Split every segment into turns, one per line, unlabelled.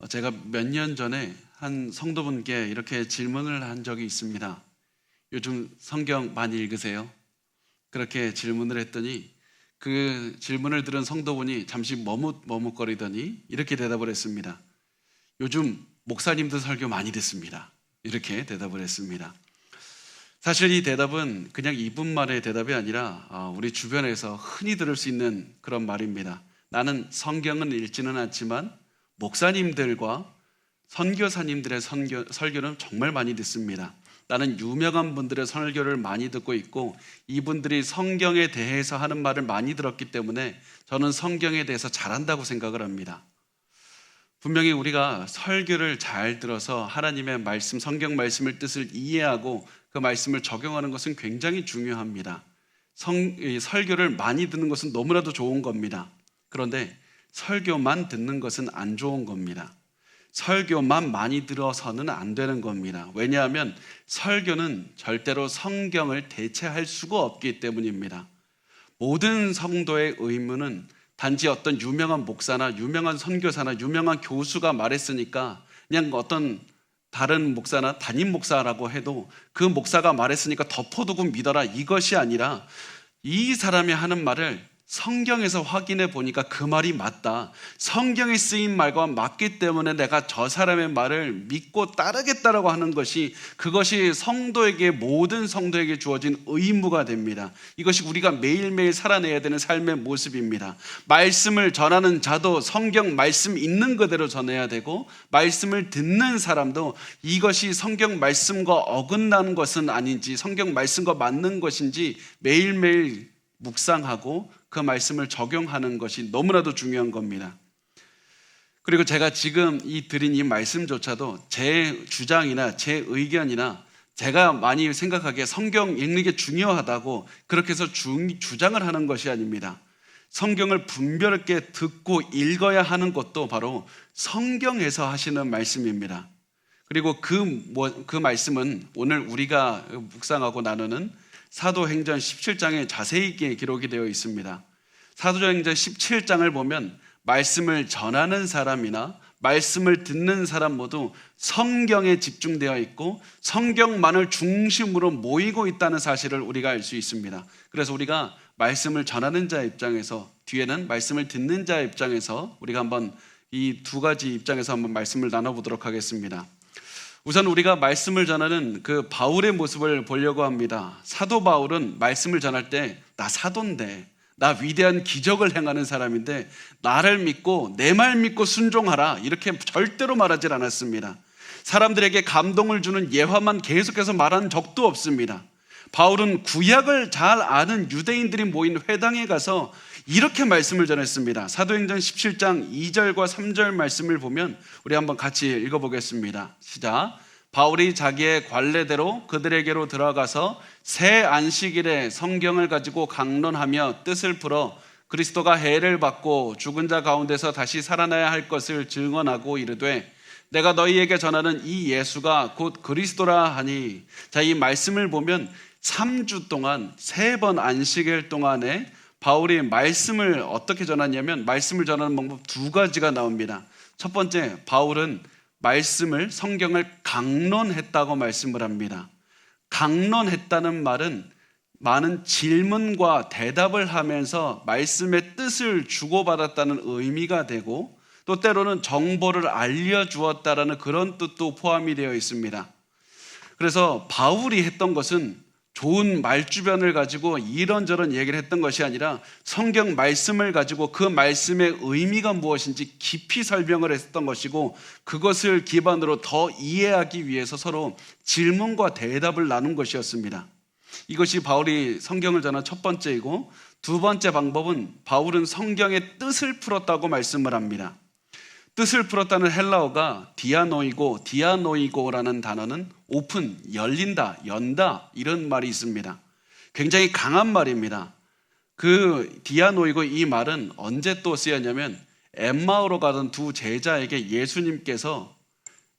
제가 몇 년 전에 한 성도분께 이렇게 질문을 한 적이 있습니다. 요즘 성경 많이 읽으세요? 그렇게 질문을 했더니 그 질문을 들은 성도분이 잠시 머뭇머뭇거리더니 이렇게 대답을 했습니다. 요즘 목사님들 설교 많이 듣습니다. 이렇게 대답을 했습니다. 사실 이 대답은 그냥 이분만의 대답이 아니라 우리 주변에서 흔히 들을 수 있는 그런 말입니다. 나는 성경은 읽지는 않지만 목사님들과 선교사님들의 설교는 정말 많이 듣습니다. 나는 유명한 분들의 설교를 많이 듣고 있고 이분들이 성경에 대해서 하는 말을 많이 들었기 때문에 저는 성경에 대해서 잘한다고 생각을 합니다. 분명히 우리가 설교를 잘 들어서 하나님의 말씀, 성경 말씀의 뜻을 이해하고 그 말씀을 적용하는 것은 굉장히 중요합니다. 설교를 많이 듣는 것은 너무나도 좋은 겁니다. 그런데 설교만 듣는 것은 안 좋은 겁니다. 설교만 많이 들어서는 안 되는 겁니다. 왜냐하면 설교는 절대로 성경을 대체할 수가 없기 때문입니다. 모든 성도의 의무는 단지 어떤 유명한 목사나 유명한 선교사나 유명한 교수가 말했으니까 그냥 어떤 다른 목사나 담임 목사라고 해도 그 목사가 말했으니까 덮어두고 믿어라, 이것이 아니라 이 사람이 하는 말을 성경에서 확인해 보니까 그 말이 맞다, 성경에 쓰인 말과 맞기 때문에 내가 저 사람의 말을 믿고 따르겠다라고 하는 것이, 그것이 성도에게, 모든 성도에게 주어진 의무가 됩니다. 이것이 우리가 매일매일 살아내야 되는 삶의 모습입니다. 말씀을 전하는 자도 성경 말씀 있는 그대로 전해야 되고, 말씀을 듣는 사람도 이것이 성경 말씀과 어긋나는 것은 아닌지, 성경 말씀과 맞는 것인지 매일매일 묵상하고 그 말씀을 적용하는 것이 너무나도 중요한 겁니다. 그리고 제가 지금 드린 이 말씀조차도 제 주장이나 제 의견이나 제가 많이 생각하기에 성경 읽는 게 중요하다고 그렇게 해서 주장을 하는 것이 아닙니다. 성경을 분별 있게 듣고 읽어야 하는 것도 바로 성경에서 하시는 말씀입니다. 그리고 그 말씀은 오늘 우리가 묵상하고 나누는 사도행전 17장에 자세히 기록이 되어 있습니다. 사도행전 17장을 보면 말씀을 전하는 사람이나 말씀을 듣는 사람 모두 성경에 집중되어 있고 성경만을 중심으로 모이고 있다는 사실을 우리가 알 수 있습니다. 그래서 우리가 말씀을 전하는 자 입장에서, 뒤에는 말씀을 듣는 자 입장에서 우리가 한번 이 두 가지 입장에서 한번 말씀을 나눠보도록 하겠습니다. 우선 우리가 말씀을 전하는 그 바울의 모습을 보려고 합니다. 사도 바울은 말씀을 전할 때 나 사도인데, 나 위대한 기적을 행하는 사람인데 나를 믿고 내 말 믿고 순종하라, 이렇게 절대로 말하지 않았습니다. 사람들에게 감동을 주는 예화만 계속해서 말한 적도 없습니다. 바울은 구약을 잘 아는 유대인들이 모인 회당에 가서 이렇게 말씀을 전했습니다. 사도행전 17장 2절과 3절 말씀을 보면 우리 한번 같이 읽어보겠습니다. 시작. 바울이 자기의 관례대로 그들에게로 들어가서 새 안식일에 성경을 가지고 강론하며 뜻을 풀어 그리스도가 해를 받고 죽은 자 가운데서 다시 살아나야 할 것을 증언하고 이르되, 내가 너희에게 전하는 이 예수가 곧 그리스도라 하니. 자, 이 말씀을 보면 3주 동안 3번 안식일 동안에 바울이 말씀을 어떻게 전하냐면, 말씀을 전하는 방법 2가지가 나옵니다. 첫 번째, 바울은 말씀을, 성경을 강론했다고 말씀을 합니다. 강론했다는 말은 많은 질문과 대답을 하면서 말씀의 뜻을 주고받았다는 의미가 되고, 또 때로는 정보를 알려주었다라는 그런 뜻도 포함이 되어 있습니다. 그래서 바울이 했던 것은 좋은 말주변을 가지고 이런저런 얘기를 했던 것이 아니라 성경 말씀을 가지고 그 말씀의 의미가 무엇인지 깊이 설명을 했던 것이고, 그것을 기반으로 더 이해하기 위해서 서로 질문과 대답을 나눈 것이었습니다. 이것이 바울이 성경을 전한 첫 번째이고, 두 번째 방법은 바울은 성경의 뜻을 풀었다고 말씀을 합니다. 뜻을 풀었다는 헬라어가 디아노이고라는 단어는 오픈, 열린다, 연다, 이런 말이 있습니다. 굉장히 강한 말입니다. 그 디아노이고, 이 말은 언제 또 쓰였냐면 엠마오로 가던 두 제자에게 예수님께서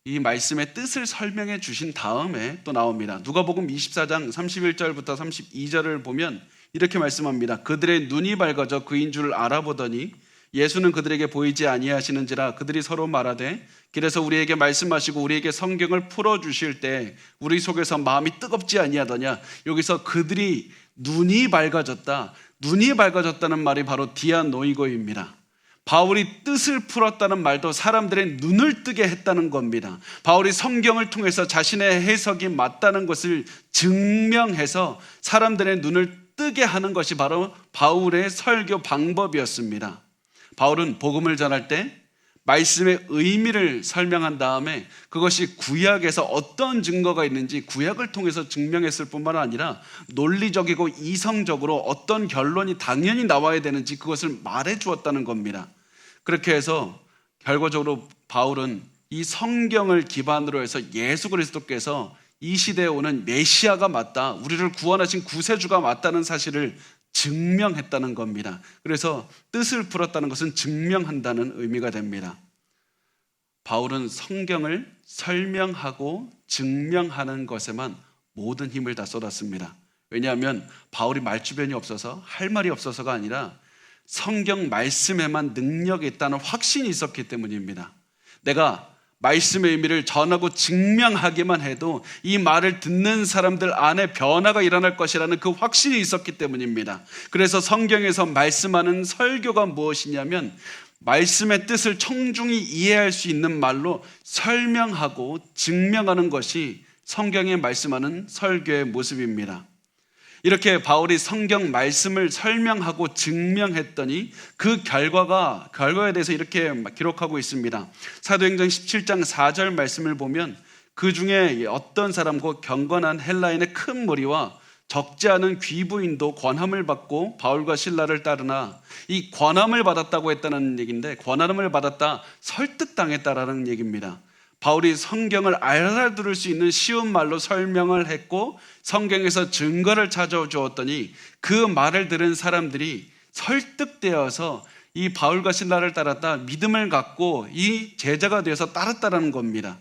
이 말씀의 뜻을 설명해 주신 다음에 또 나옵니다. 누가복음 24장 31절부터 32절을 보면 이렇게 말씀합니다. 그들의 눈이 밝아져 그인 줄 알아보더니 예수는 그들에게 보이지 아니하시는지라 그들이 서로 말하되 길에서 우리에게 말씀하시고 우리에게 성경을 풀어주실 때 우리 속에서 마음이 뜨겁지 아니하더냐. 여기서 그들이 눈이 밝아졌다. 눈이 밝아졌다는 말이 바로 디아노이고입니다. 바울이 뜻을 풀었다는 말도 사람들의 눈을 뜨게 했다는 겁니다. 바울이 성경을 통해서 자신의 해석이 맞다는 것을 증명해서 사람들의 눈을 뜨게 하는 것이 바로 바울의 설교 방법이었습니다. 바울은 복음을 전할 때 말씀의 의미를 설명한 다음에 그것이 구약에서 어떤 증거가 있는지 구약을 통해서 증명했을 뿐만 아니라 논리적이고 이성적으로 어떤 결론이 당연히 나와야 되는지 그것을 말해 주었다는 겁니다. 그렇게 해서 결과적으로 바울은 이 성경을 기반으로 해서 예수 그리스도께서 이 시대에 오는 메시아가 맞다, 우리를 구원하신 구세주가 맞다는 사실을 증명했다는 겁니다. 그래서 뜻을 풀었다는 것은 증명한다는 의미가 됩니다. 바울은 성경을 설명하고 증명하는 것에만 모든 힘을 다 쏟았습니다. 왜냐하면 바울이 말주변이 없어서 할 말이 없어서가 아니라 성경 말씀에만 능력이 있다는 확신이 있었기 때문입니다. 내가 말씀의 의미를 전하고 증명하기만 해도 이 말을 듣는 사람들 안에 변화가 일어날 것이라는 그 확신이 있었기 때문입니다. 그래서 성경에서 말씀하는 설교가 무엇이냐면 말씀의 뜻을 청중히 이해할 수 있는 말로 설명하고 증명하는 것이 성경에 말씀하는 설교의 모습입니다. 이렇게 바울이 성경 말씀을 설명하고 증명했더니 그 결과에 대해서 이렇게 기록하고 있습니다. 사도행전 17장 4절 말씀을 보면 그 중에 어떤 사람과 경건한 헬라인의 큰 무리와 적지 않은 귀부인도 권함을 받고 바울과 실라를 따르나, 이 권함을 받았다고 했다는 얘기인데 권함을 받았다, 설득당했다라는 얘기입니다. 바울이 성경을 알아들을 수 있는 쉬운 말로 설명을 했고 성경에서 증거를 찾아주었더니 그 말을 들은 사람들이 설득되어서 이 바울과 실라를 따랐다, 믿음을 갖고 이 제자가 되어서 따랐다라는 겁니다.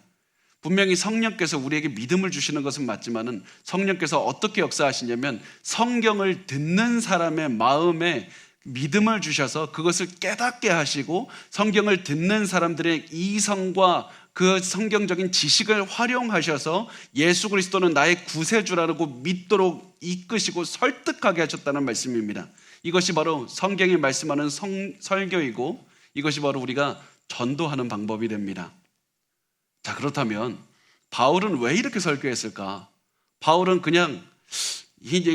분명히 성령께서 우리에게 믿음을 주시는 것은 맞지만은 성령께서 어떻게 역사하시냐면 성경을 듣는 사람의 마음에 믿음을 주셔서 그것을 깨닫게 하시고 성경을 듣는 사람들의 이성과 그 성경적인 지식을 활용하셔서 예수 그리스도는 나의 구세주라고 믿도록 이끄시고 설득하게 하셨다는 말씀입니다. 이것이 바로 성경이 말씀하는 설교이고 이것이 바로 우리가 전도하는 방법이 됩니다. 자, 그렇다면 바울은 왜 이렇게 설교했을까? 바울은 그냥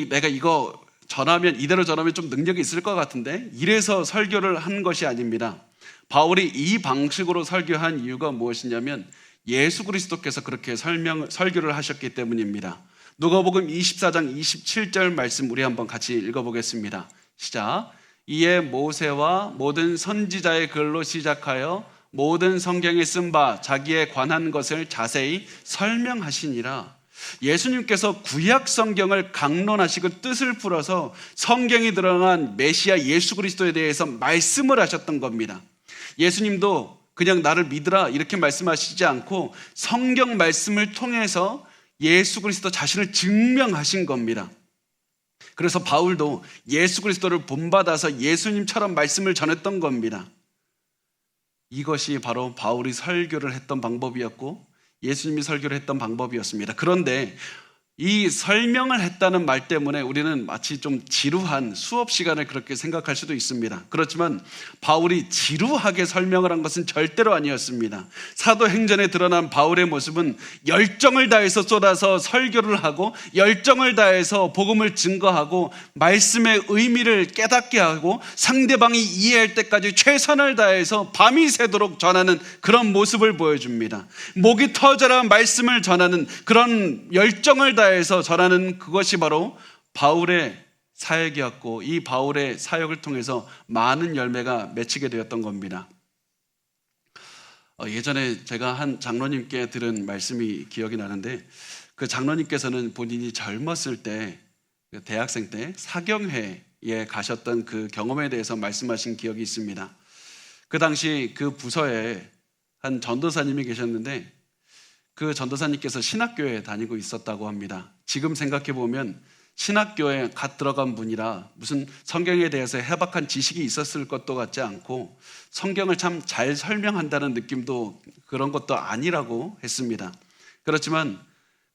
내가 이거 이대로 전하면 좀 능력이 있을 것 같은데 이래서 설교를 한 것이 아닙니다. 바울이 이 방식으로 설교한 이유가 무엇이냐면 예수 그리스도께서 그렇게 설교를 하셨기 때문입니다. 누가복음 24장 27절 말씀 우리 한번 같이 읽어보겠습니다. 시작. 이에 모세와 모든 선지자의 글로 시작하여 모든 성경에 쓴 바 자기에 관한 것을 자세히 설명하시니라. 예수님께서 구약 성경을 강론하시고 뜻을 풀어서 성경에 드러난 메시아 예수 그리스도에 대해서 말씀을 하셨던 겁니다. 예수님도 그냥 나를 믿으라 이렇게 말씀하시지 않고 성경 말씀을 통해서 예수 그리스도 자신을 증명하신 겁니다. 그래서 바울도 예수 그리스도를 본받아서 예수님처럼 말씀을 전했던 겁니다. 이것이 바로 바울이 설교를 했던 방법이었고 예수님이 설교를 했던 방법이었습니다. 그런데 이 설명을 했다는 말 때문에 우리는 마치 좀 지루한 수업 시간을 그렇게 생각할 수도 있습니다. 그렇지만 바울이 지루하게 설명을 한 것은 절대로 아니었습니다. 사도행전에 드러난 바울의 모습은 열정을 다해서 쏟아서 설교를 하고 열정을 다해서 복음을 증거하고 말씀의 의미를 깨닫게 하고 상대방이 이해할 때까지 최선을 다해서 밤이 새도록 전하는 그런 모습을 보여줍니다. 목이 터져라 말씀을 전하는 그런 열정을 다해서 전하는 그것이 바로 바울의 사역이었고 이 바울의 사역을 통해서 많은 열매가 맺히게 되었던 겁니다. 예전에 제가 한 장로님께 들은 말씀이 기억이 나는데 그 장로님께서는 본인이 젊었을 때 대학생 때 사경회에 가셨던 그 경험에 대해서 말씀하신 기억이 있습니다. 그 당시 그 부서에 한 전도사님이 계셨는데 그 전도사님께서 신학교에 다니고 있었다고 합니다. 지금 생각해 보면 신학교에 갓 들어간 분이라 무슨 성경에 대해서 해박한 지식이 있었을 것도 같지 않고 성경을 참 잘 설명한다는 느낌도 그런 것도 아니라고 했습니다. 그렇지만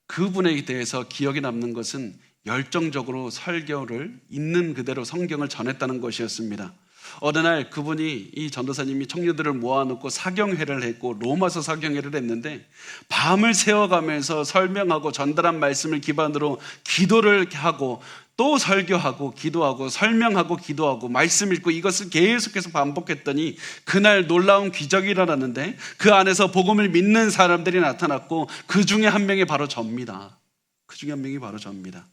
그분에 대해서 기억에 남는 것은 열정적으로 설교를 있는 그대로 성경을 전했다는 것이었습니다. 어느 날 그분이, 이 전도사님이 청년들을 모아놓고 사경회를 했고 로마서 사경회를 했는데 밤을 새워가면서 설명하고 전달한 말씀을 기반으로 기도를 하고 또 설교하고 기도하고 설명하고 기도하고 말씀 읽고 이것을 계속해서 반복했더니 그날 놀라운 기적이 일어났는데 그 안에서 복음을 믿는 사람들이 나타났고 그 중에 한 명이 바로 접니다. 그 중에 한 명이 바로 접니다.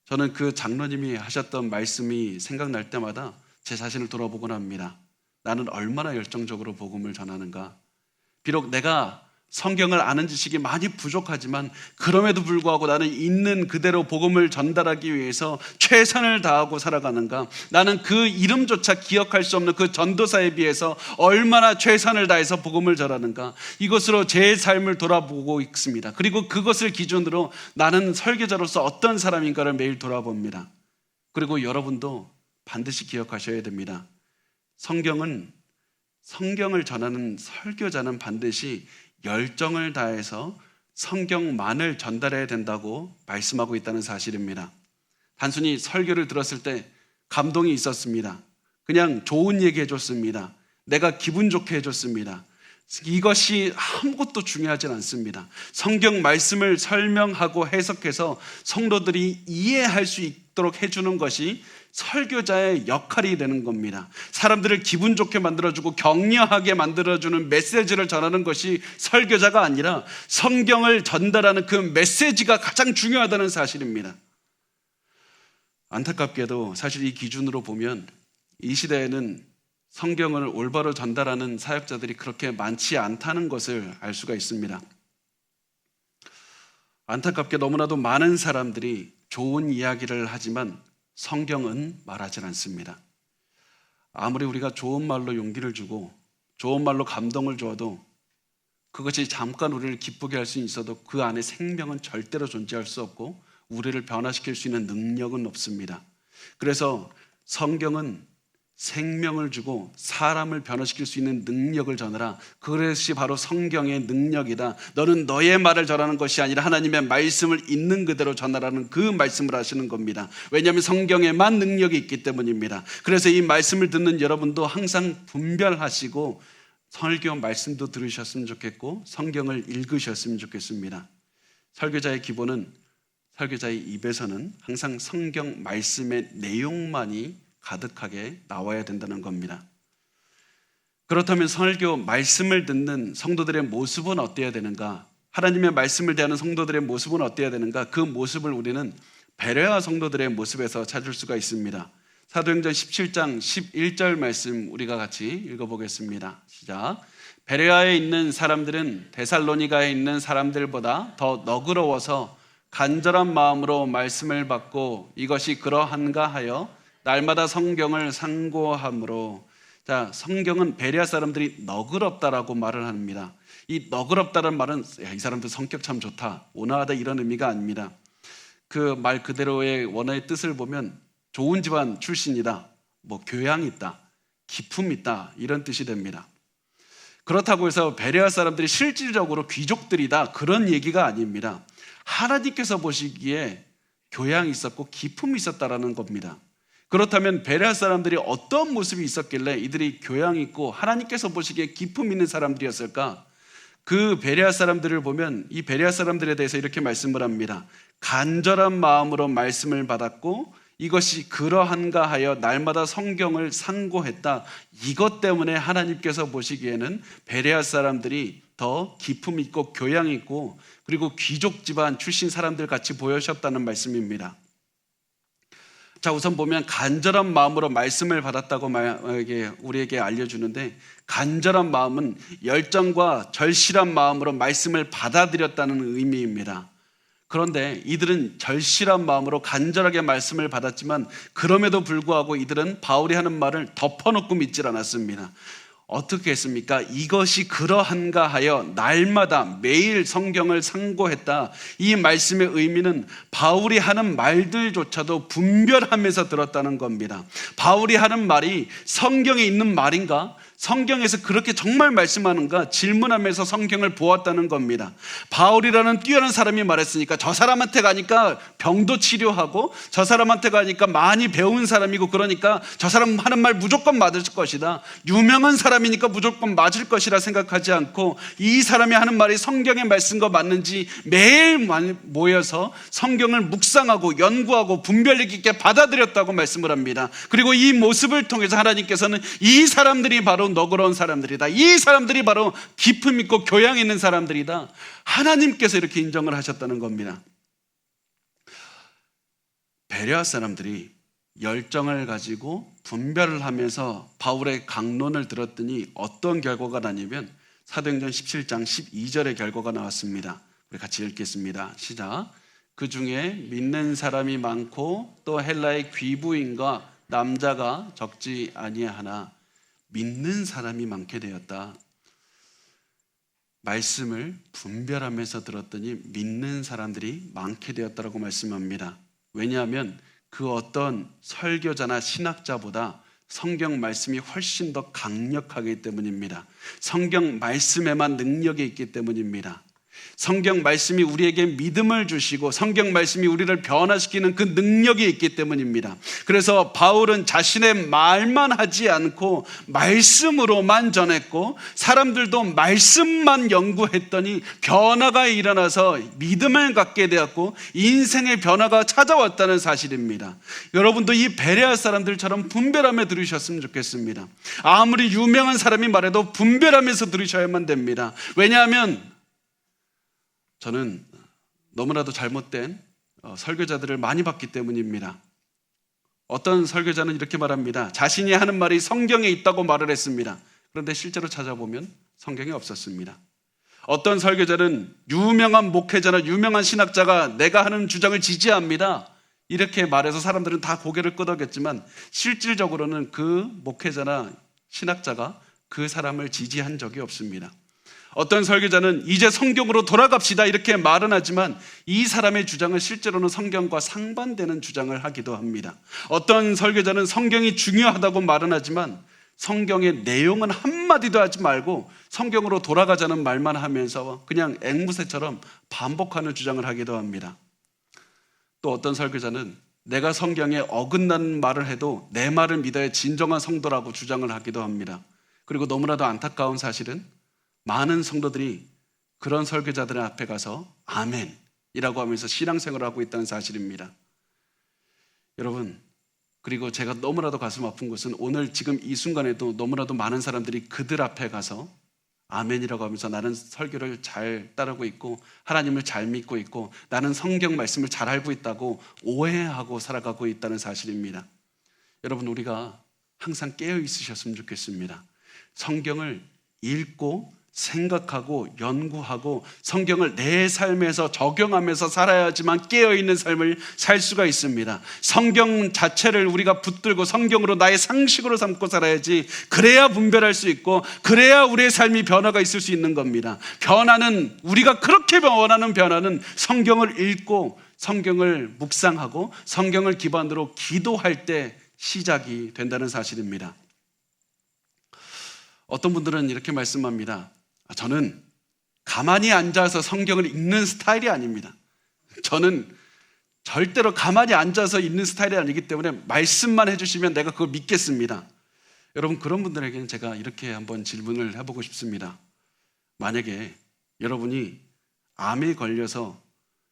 저는 그 장로님이 하셨던 말씀이 생각날 때마다 제 자신을 돌아보곤 합니다. 나는 얼마나 열정적으로 복음을 전하는가. 비록 내가 성경을 아는 지식이 많이 부족하지만 그럼에도 불구하고 나는 있는 그대로 복음을 전달하기 위해서 최선을 다하고 살아가는가. 나는 그 이름조차 기억할 수 없는 그 전도사에 비해서 얼마나 최선을 다해서 복음을 전하는가. 이것으로 제 삶을 돌아보고 있습니다. 그리고 그것을 기준으로 나는 설교자로서 어떤 사람인가를 매일 돌아봅니다. 그리고 여러분도 반드시 기억하셔야 됩니다. 성경을 전하는 설교자는 반드시 열정을 다해서 성경만을 전달해야 된다고 말씀하고 있다는 사실입니다. 단순히 설교를 들었을 때 감동이 있었습니다. 그냥 좋은 얘기 해줬습니다. 내가 기분 좋게 해줬습니다. 이것이 아무것도 중요하진 않습니다. 성경 말씀을 설명하고 해석해서 성도들이 이해할 수 있도록 해주는 것이 설교자의 역할이 되는 겁니다. 사람들을 기분 좋게 만들어주고 격려하게 만들어주는 메시지를 전하는 것이 설교자가 아니라 성경을 전달하는 그 메시지가 가장 중요하다는 사실입니다. 안타깝게도 사실 이 기준으로 보면 이 시대에는 성경을 올바로 전달하는 사역자들이 그렇게 많지 않다는 것을 알 수가 있습니다. 안타깝게 너무나도 많은 사람들이 좋은 이야기를 하지만 성경은 말하지 않습니다. 아무리 우리가 좋은 말로 용기를 주고 좋은 말로 감동을 주어도 그것이 잠깐 우리를 기쁘게 할 수 있어도 그 안에 생명은 절대로 존재할 수 없고 우리를 변화시킬 수 있는 능력은 없습니다. 그래서 성경은 생명을 주고 사람을 변화시킬 수 있는 능력을 전하라. 그것이 바로 성경의 능력이다. 너는 너의 말을 전하는 것이 아니라 하나님의 말씀을 있는 그대로 전하라는 그 말씀을 하시는 겁니다. 왜냐하면 성경에만 능력이 있기 때문입니다. 그래서 이 말씀을 듣는 여러분도 항상 분별하시고 설교 말씀도 들으셨으면 좋겠고 성경을 읽으셨으면 좋겠습니다. 설교자의 기본은 설교자의 입에서는 항상 성경 말씀의 내용만이 가득하게 나와야 된다는 겁니다. 그렇다면 설교 말씀을 듣는 성도들의 모습은 어때야 되는가? 하나님의 말씀을 대하는 성도들의 모습은 어때야 되는가? 그 모습을 우리는 베레아 성도들의 모습에서 찾을 수가 있습니다. 사도행전 17장 11절 말씀 우리가 같이 읽어보겠습니다. 시작. 베레아에 있는 사람들은 데살로니가에 있는 사람들보다 더 너그러워서 간절한 마음으로 말씀을 받고 이것이 그러한가 하여 날마다 성경을 상고함으로. 자, 성경은 베레아 사람들이 너그럽다라고 말을 합니다. 이 너그럽다는 말은 이 사람들 성격 참 좋다, 온화하다 이런 의미가 아닙니다. 그 말 그대로의 원어의 뜻을 보면 좋은 집안 출신이다, 뭐 교양 있다, 기품 있다 이런 뜻이 됩니다. 그렇다고 해서 베레아 사람들이 실질적으로 귀족들이다 그런 얘기가 아닙니다. 하나님께서 보시기에 교양이 있었고 기품이 있었다라는 겁니다. 그렇다면 베레아 사람들이 어떤 모습이 있었길래 이들이 교양 있고 하나님께서 보시기에 기품 있는 사람들이었을까? 그 베레아 사람들을 보면 이 베레아 사람들에 대해서 이렇게 말씀을 합니다. 간절한 마음으로 말씀을 받았고 이것이 그러한가 하여 날마다 성경을 상고했다. 이것 때문에 하나님께서 보시기에는 베레아 사람들이 더 기품 있고 교양 있고 그리고 귀족 집안 출신 사람들 같이 보여셨다는 말씀입니다. 자, 우선 보면 간절한 마음으로 말씀을 받았다고 우리에게 알려주는데 간절한 마음은 열정과 절실한 마음으로 말씀을 받아들였다는 의미입니다. 그런데 이들은 절실한 마음으로 간절하게 말씀을 받았지만 그럼에도 불구하고 이들은 바울이 하는 말을 덮어놓고 믿질 않았습니다. 어떻게 했습니까? 이것이 그러한가 하여 날마다 매일 성경을 상고했다. 이 말씀의 의미는 바울이 하는 말들조차도 분별하면서 들었다는 겁니다. 바울이 하는 말이 성경에 있는 말인가? 성경에서 그렇게 정말 말씀하는가 질문하면서 성경을 보았다는 겁니다. 바울이라는 뛰어난 사람이 말했으니까 저 사람한테 가니까 병도 치료하고 저 사람한테 가니까 많이 배운 사람이고 그러니까 저 사람 하는 말 무조건 맞을 것이다. 유명한 사람이니까 무조건 맞을 것이라 생각하지 않고 이 사람이 하는 말이 성경의 말씀과 맞는지 매일 모여서 성경을 묵상하고 연구하고 분별력 있게 받아들였다고 말씀을 합니다. 그리고 이 모습을 통해서 하나님께서는 이 사람들이 바로 너그러운 사람들이다. 이 사람들이 바로 기품 있고 교양 있는 사람들이다. 하나님께서 이렇게 인정을 하셨다는 겁니다. 베레아 사람들이 열정을 가지고 분별을 하면서 바울의 강론을 들었더니 어떤 결과가 나냐면 사도행전 17장 12절의 결과가 나왔습니다. 우리 같이 읽겠습니다. 시작. 그 중에 믿는 사람이 많고 또 헬라의 귀부인과 남자가 적지 아니하나 믿는 사람이 많게 되었다. 말씀을 분별하면서 들었더니 믿는 사람들이 많게 되었다고 말씀합니다. 왜냐하면 그 어떤 설교자나 신학자보다 성경 말씀이 훨씬 더 강력하기 때문입니다. 성경 말씀에만 능력이 있기 때문입니다. 성경 말씀이 우리에게 믿음을 주시고 성경 말씀이 우리를 변화시키는 그 능력이 있기 때문입니다. 그래서 바울은 자신의 말만 하지 않고 말씀으로만 전했고 사람들도 말씀만 연구했더니 변화가 일어나서 믿음을 갖게 되었고 인생의 변화가 찾아왔다는 사실입니다. 여러분도 이 베레아 사람들처럼 분별하며 들으셨으면 좋겠습니다. 아무리 유명한 사람이 말해도 분별하면서 들으셔야만 됩니다. 왜냐하면 저는 너무나도 잘못된 설교자들을 많이 봤기 때문입니다. 어떤 설교자는 이렇게 말합니다. 자신이 하는 말이 성경에 있다고 말을 했습니다. 그런데 실제로 찾아보면 성경에 없었습니다. 어떤 설교자는 유명한 목회자나 유명한 신학자가 내가 하는 주장을 지지합니다. 이렇게 말해서 사람들은 다 고개를 끄덕였지만 실질적으로는 그 목회자나 신학자가 그 사람을 지지한 적이 없습니다. 어떤 설교자는 이제 성경으로 돌아갑시다 이렇게 말은 하지만 이 사람의 주장은 실제로는 성경과 상반되는 주장을 하기도 합니다. 어떤 설교자는 성경이 중요하다고 말은 하지만 성경의 내용은 한마디도 하지 말고 성경으로 돌아가자는 말만 하면서 그냥 앵무새처럼 반복하는 주장을 하기도 합니다. 또 어떤 설교자는 내가 성경에 어긋나는 말을 해도 내 말을 믿어야 진정한 성도라고 주장을 하기도 합니다. 그리고 너무나도 안타까운 사실은 많은 성도들이 그런 설교자들 앞에 가서 아멘이라고 하면서 신앙생활을 하고 있다는 사실입니다. 여러분, 그리고 제가 너무나도 가슴 아픈 것은 오늘 지금 이 순간에도 너무나도 많은 사람들이 그들 앞에 가서 아멘이라고 하면서 나는 설교를 잘 따르고 있고 하나님을 잘 믿고 있고 나는 성경 말씀을 잘 알고 있다고 오해하고 살아가고 있다는 사실입니다. 여러분, 우리가 항상 깨어 있으셨으면 좋겠습니다. 성경을 읽고 생각하고 연구하고 성경을 내 삶에서 적용하면서 살아야지만 깨어있는 삶을 살 수가 있습니다. 성경 자체를 우리가 붙들고 성경으로 나의 상식으로 삼고 살아야지 그래야 분별할 수 있고 그래야 우리의 삶이 변화가 있을 수 있는 겁니다. 변화는 우리가 그렇게 원하는 변화는 성경을 읽고 성경을 묵상하고 성경을 기반으로 기도할 때 시작이 된다는 사실입니다. 어떤 분들은 이렇게 말씀합니다. 저는 가만히 앉아서 성경을 읽는 스타일이 아닙니다. 저는 절대로 가만히 앉아서 읽는 스타일이 아니기 때문에 말씀만 해주시면 내가 그걸 믿겠습니다. 여러분, 그런 분들에게는 제가 이렇게 한번 질문을 해보고 싶습니다. 만약에 여러분이 암에 걸려서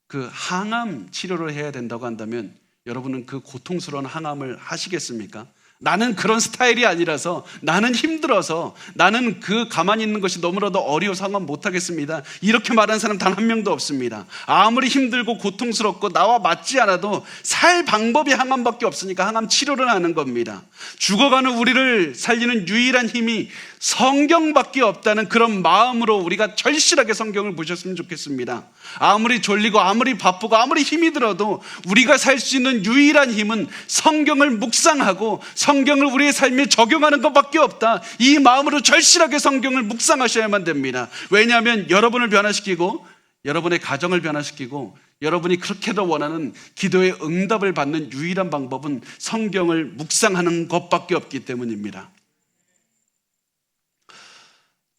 그 항암 치료를 해야 된다고 한다면 여러분은 그 고통스러운 항암을 하시겠습니까? 나는 그런 스타일이 아니라서 나는 힘들어서 나는 그 가만히 있는 것이 너무나도 어려워서 항암 못하겠습니다. 이렇게 말하는 사람 단 한 명도 없습니다. 아무리 힘들고 고통스럽고 나와 맞지 않아도 살 방법이 항암밖에 없으니까 항암 치료를 하는 겁니다. 죽어가는 우리를 살리는 유일한 힘이 성경밖에 없다는 그런 마음으로 우리가 절실하게 성경을 보셨으면 좋겠습니다. 아무리 졸리고 아무리 바쁘고 아무리 힘이 들어도 우리가 살 수 있는 유일한 힘은 성경을 묵상하고 성경을 우리의 삶에 적용하는 것밖에 없다. 이 마음으로 절실하게 성경을 묵상하셔야만 됩니다. 왜냐하면 여러분을 변화시키고 여러분의 가정을 변화시키고 여러분이 그렇게도 원하는 기도의 응답을 받는 유일한 방법은 성경을 묵상하는 것밖에 없기 때문입니다.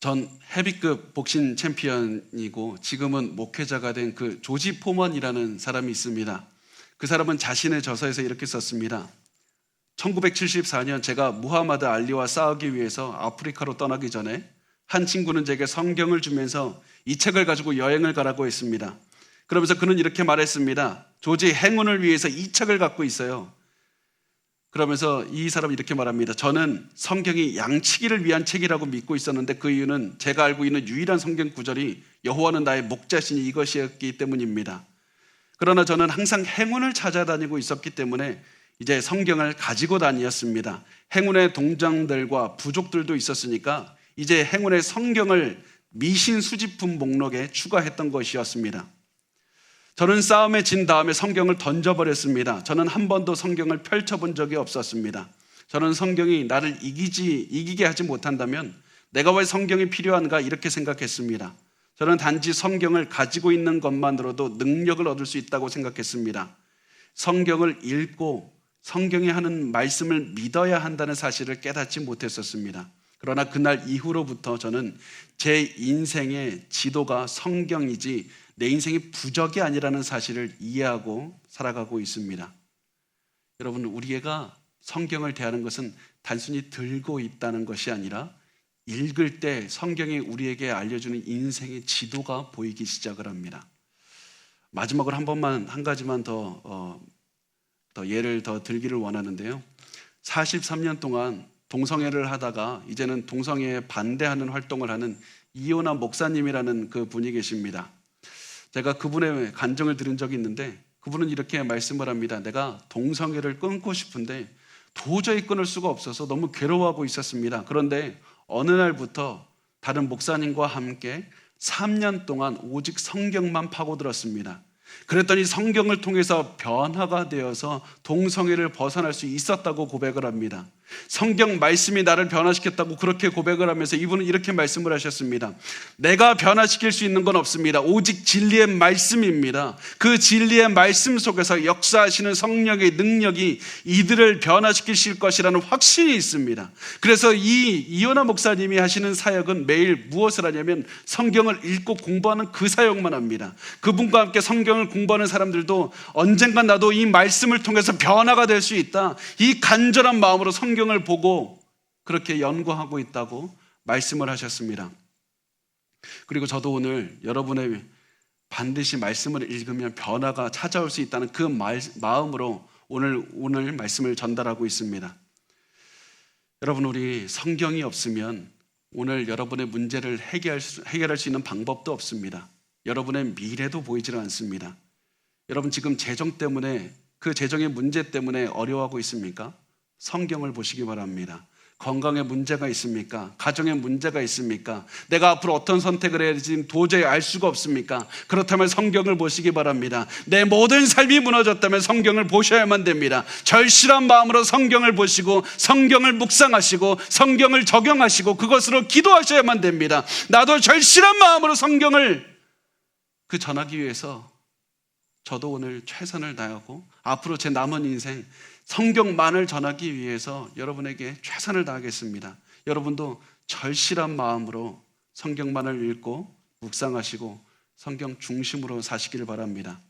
전 헤비급 복싱 챔피언이고 지금은 목회자가 된 그 조지 포먼이라는 사람이 있습니다. 그 사람은 자신의 저서에서 이렇게 썼습니다. 1974년 제가 무하마드 알리와 싸우기 위해서 아프리카로 떠나기 전에 한 친구는 제게 성경을 주면서 이 책을 가지고 여행을 가라고 했습니다. 그러면서 그는 이렇게 말했습니다. 조지 행운을 위해서 이 책을 갖고 있어요. 그러면서 이 사람이 이렇게 말합니다. 저는 성경이 양치기를 위한 책이라고 믿고 있었는데 그 이유는 제가 알고 있는 유일한 성경 구절이 여호와는 나의 목자시니 이것이었기 때문입니다. 그러나 저는 항상 행운을 찾아다니고 있었기 때문에 이제 성경을 가지고 다녔습니다. 행운의 동장들과 부족들도 있었으니까 이제 행운의 성경을 미신 수집품 목록에 추가했던 것이었습니다. 저는 싸움에 진 다음에 성경을 던져버렸습니다. 저는 한 번도 성경을 펼쳐본 적이 없었습니다. 저는 성경이 나를 이기게 하지 못한다면 내가 왜 성경이 필요한가 이렇게 생각했습니다. 저는 단지 성경을 가지고 있는 것만으로도 능력을 얻을 수 있다고 생각했습니다. 성경을 읽고 성경이 하는 말씀을 믿어야 한다는 사실을 깨닫지 못했었습니다. 그러나 그날 이후로부터 저는 제 인생의 지도가 성경이지 내 인생이 부적이 아니라는 사실을 이해하고 살아가고 있습니다. 여러분, 우리가 성경을 대하는 것은 단순히 들고 있다는 것이 아니라 읽을 때 성경이 우리에게 알려주는 인생의 지도가 보이기 시작을 합니다. 마지막으로 한 가지만 더 예를 더 들기를 원하는데요. 43년 동안 동성애를 하다가 이제는 동성애에 반대하는 활동을 하는 이호나 목사님이라는 그 분이 계십니다. 제가 그분의 간증을 들은 적이 있는데 그분은 이렇게 말씀을 합니다. 내가 동성애를 끊고 싶은데 도저히 끊을 수가 없어서 너무 괴로워하고 있었습니다. 그런데 어느 날부터 다른 목사님과 함께 3년 동안 오직 성경만 파고들었습니다. 그랬더니 성경을 통해서 변화가 되어서 동성애를 벗어날 수 있었다고 고백을 합니다. 성경 말씀이 나를 변화시켰다고 그렇게 고백을 하면서 이분은 이렇게 말씀을 하셨습니다. 내가 변화시킬 수 있는 건 없습니다. 오직 진리의 말씀입니다. 그 진리의 말씀 속에서 역사하시는 성령의 능력이 이들을 변화시키실 것이라는 확신이 있습니다. 그래서 이호나 목사님이 하시는 사역은 매일 무엇을 하냐면 성경을 읽고 공부하는 그 사역만 합니다. 그분과 함께 성경을 공부하는 사람들도 언젠간 나도 이 말씀을 통해서 변화가 될 수 있다, 이 간절한 마음으로 성경을 보고 그렇게 연구하고 있다고 말씀을 하셨습니다. 그리고 저도 오늘 여러분의 반드시 말씀을 읽으면 변화가 찾아올 수 있다는 그 마음으로 오늘 말씀을 전달하고 있습니다. 여러분, 우리 성경이 없으면 오늘 여러분의 문제를 해결할 수 있는 방법도 없습니다. 여러분의 미래도 보이질 않습니다. 여러분, 지금 재정 때문에 그 재정의 문제 때문에 어려워하고 있습니까? 성경을 보시기 바랍니다. 건강에 문제가 있습니까? 가정에 문제가 있습니까? 내가 앞으로 어떤 선택을 해야 될지 도저히 알 수가 없습니까? 그렇다면 성경을 보시기 바랍니다. 내 모든 삶이 무너졌다면 성경을 보셔야만 됩니다. 절실한 마음으로 성경을 보시고 성경을 묵상하시고 성경을 적용하시고 그것으로 기도하셔야만 됩니다. 나도 절실한 마음으로 성경을 전하기 위해서 저도 오늘 최선을 다하고 앞으로 제 남은 인생 성경만을 전하기 위해서 여러분에게 최선을 다하겠습니다. 여러분도 절실한 마음으로 성경만을 읽고 묵상하시고 성경 중심으로 사시기를 바랍니다.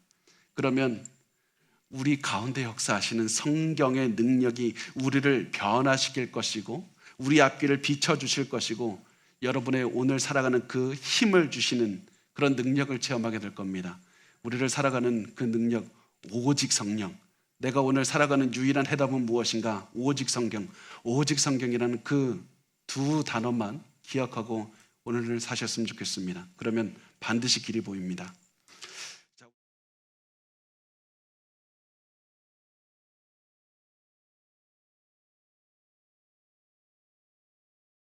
그러면 우리 가운데 역사하시는 성경의 능력이 우리를 변화시킬 것이고 우리 앞길을 비춰주실 것이고 여러분의 오늘 살아가는 그 힘을 주시는 그런 능력을 체험하게 될 겁니다. 우리를 살아가는 그 능력, 오직 성령. 내가 오늘 살아가는 유일한 해답은 무엇인가? 오직 성경. 오직 성경이라는 그 두 단어만 기억하고 오늘을 사셨으면 좋겠습니다. 그러면 반드시 길이 보입니다.